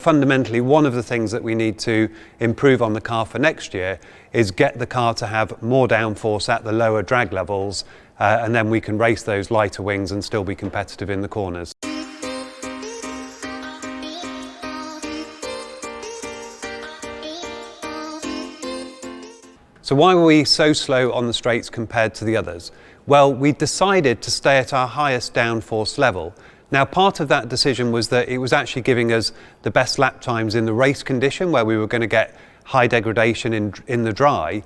Fundamentally, one of the things that we need to improve on the car for next year is get the car to have more downforce at the lower drag levels, and then we can race those lighter wings and still be competitive in the corners. So why were we so slow on the straights compared to the others? Well, we decided to stay at our highest downforce level. Now, part of that decision was that it was actually giving us the best lap times in the race condition where we were going to get high degradation in the dry.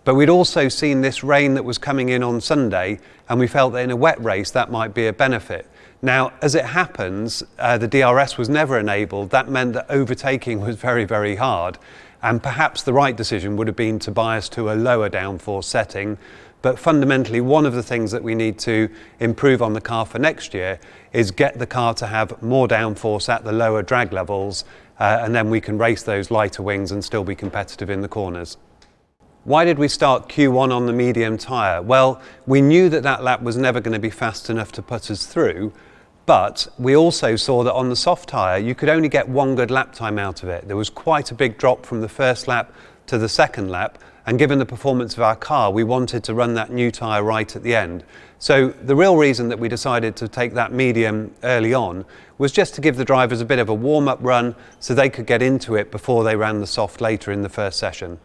But we'd also seen this rain that was coming in on Sunday, and we felt that in a wet race that might be a benefit. Now, as it happens, the DRS was never enabled. That meant that overtaking was very, very hard. And perhaps the right decision would have been to bias to a lower downforce setting. But fundamentally, one of the things that we need to improve on the car for next year is get the car to have more downforce at the lower drag levels, and then we can race those lighter wings and still be competitive in the corners. Why did we start Q1 on the medium tyre? Well, we knew that that lap was never going to be fast enough to put us through, but we also saw that on the soft tyre you could only get one good lap time out of it. There was quite a big drop from the first lap to the second lap, and given the performance of our car, we wanted to run that new tyre right at the end. So the real reason that we decided to take that medium early on was just to give the drivers a bit of a warm-up run so they could get into it before they ran the soft later in the first session.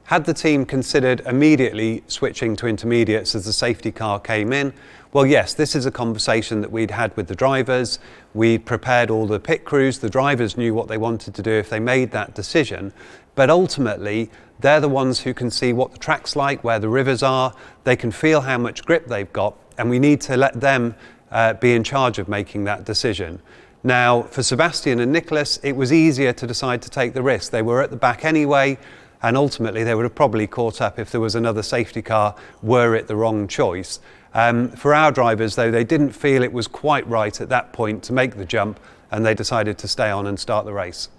Had the team considered immediately switching to intermediates as the safety car came in? Well, yes, this is a conversation that we'd had with the drivers. We prepared all the pit crews. The drivers knew what they wanted to do if they made that decision. But ultimately, they're the ones who can see what the track's like, where the rivers are. They can feel how much grip they've got, and we need to let them be in charge of making that decision. Now, for Sebastian and Nicholas, it was easier to decide to take the risk. They were at the back anyway, and ultimately they would have probably caught up if there was another safety car, were it the wrong choice. For our drivers, though, they didn't feel it was quite right at that point to make the jump, and they decided to stay on and start the race.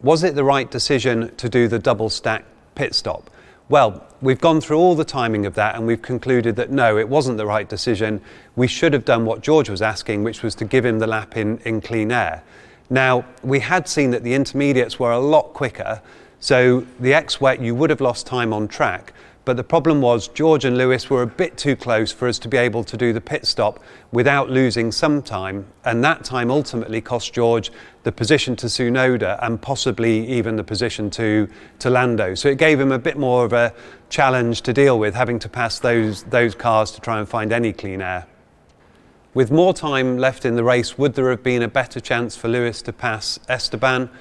Was it the right decision to do the double stack pit stop? Well, we've gone through all the timing of that and we've concluded that no, it wasn't the right decision. We should have done what George was asking, which was to give him the lap in clean air. Now, we had seen that the intermediates were a lot quicker, so the ex-wet you would have lost time on track. But the problem was George and Lewis were a bit too close for us to be able to do the pit stop without losing some time, and that time ultimately cost George the position to Tsunoda and possibly even the position to Lando. So it gave him a bit more of a challenge to deal with, having to pass those cars to try and find any clean air. With more time left in the race, would there have been a better chance for Lewis to pass Esteban?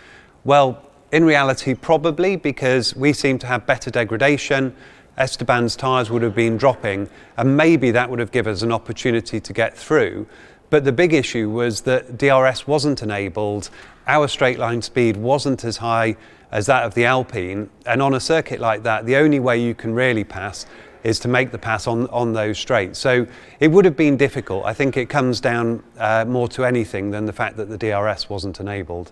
Well, in reality, probably, because we seem to have better degradation. Esteban's tyres would have been dropping, and maybe that would have given us an opportunity to get through. But the big issue was that DRS wasn't enabled, our straight line speed wasn't as high as that of the Alpine, and on a circuit like that, the only way you can really pass is to make the pass on those straights. So it would have been difficult. I think it comes down more to anything than the fact that the DRS wasn't enabled.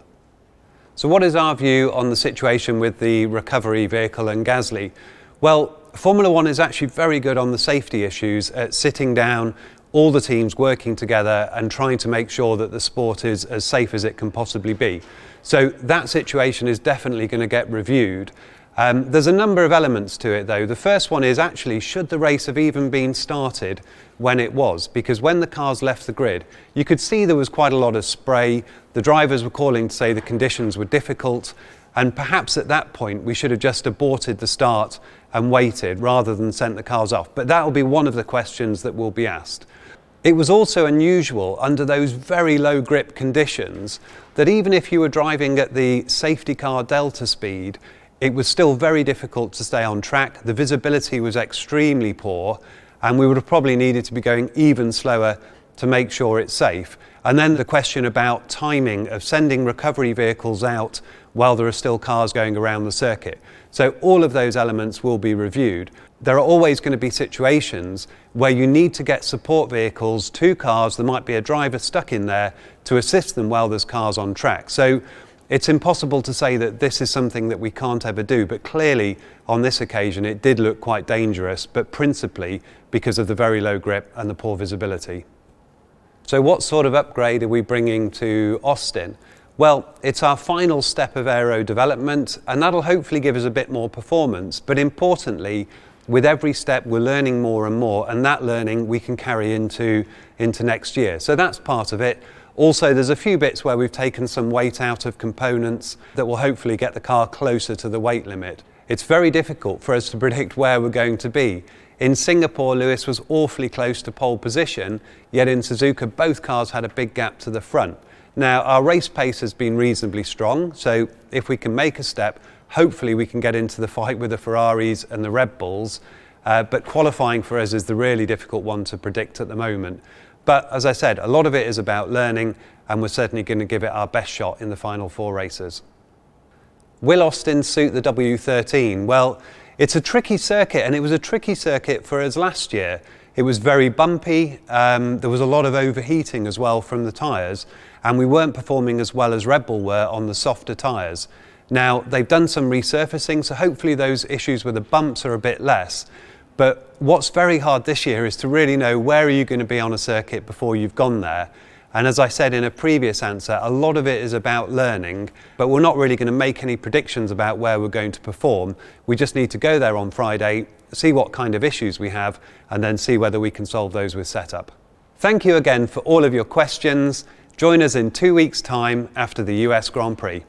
So what is our view on the situation with the recovery vehicle and Gasly? Well, Formula One is actually very good on the safety issues at sitting down, all the teams working together and trying to make sure that the sport is as safe as it can possibly be. So that situation is definitely going to get reviewed. There's a number of elements to it though. The first one is actually, should the race have even been started when it was? Because when the cars left the grid, you could see there was quite a lot of spray. The drivers were calling to say the conditions were difficult. And perhaps at that point, we should have just aborted the start and waited rather than sent the cars off. But that will be one of the questions that will be asked. It was also unusual under those very low grip conditions that even if you were driving at the safety car delta speed, it was still very difficult to stay on track. The visibility was extremely poor, and we would have probably needed to be going even slower to make sure it's safe. And then the question about timing of sending recovery vehicles out while there are still cars going around the circuit. So all of those elements will be reviewed. There are always going to be situations where you need to get support vehicles to cars. There might be a driver stuck in there to assist them while there's cars on track. So it's impossible to say that this is something that we can't ever do, but clearly on this occasion it did look quite dangerous, but principally because of the very low grip and the poor visibility. So what sort of upgrade are we bringing to Austin? Well, it's our final step of aero development, and that'll hopefully give us a bit more performance. But importantly, with every step we're learning more and more, and that learning we can carry into next year. So that's part of it. Also, there's a few bits where we've taken some weight out of components that will hopefully get the car closer to the weight limit. It's very difficult for us to predict where we're going to be. In Singapore, Lewis was awfully close to pole position, yet in Suzuka both cars had a big gap to the front. Now, our race pace has been reasonably strong, so if we can make a step, hopefully we can get into the fight with the Ferraris and the Red Bulls, but qualifying for us is the really difficult one to predict at the moment. But as I said, a lot of it is about learning, and we're certainly going to give it our best shot in the final 4 races. Will Austin suit the W13? Well, it's a tricky circuit, and it was a tricky circuit for us last year. It was very bumpy, there was a lot of overheating as well from the tyres, and we weren't performing as well as Red Bull were on the softer tyres. Now, they've done some resurfacing, so hopefully those issues with the bumps are a bit less. But what's very hard this year is to really know where are you going to be on a circuit before you've gone there. And as I said in a previous answer, a lot of it is about learning, but we're not really going to make any predictions about where we're going to perform. We just need to go there on Friday, see what kind of issues we have, and then see whether we can solve those with setup. Thank you again for all of your questions. Join us in 2 weeks' time after the US Grand Prix.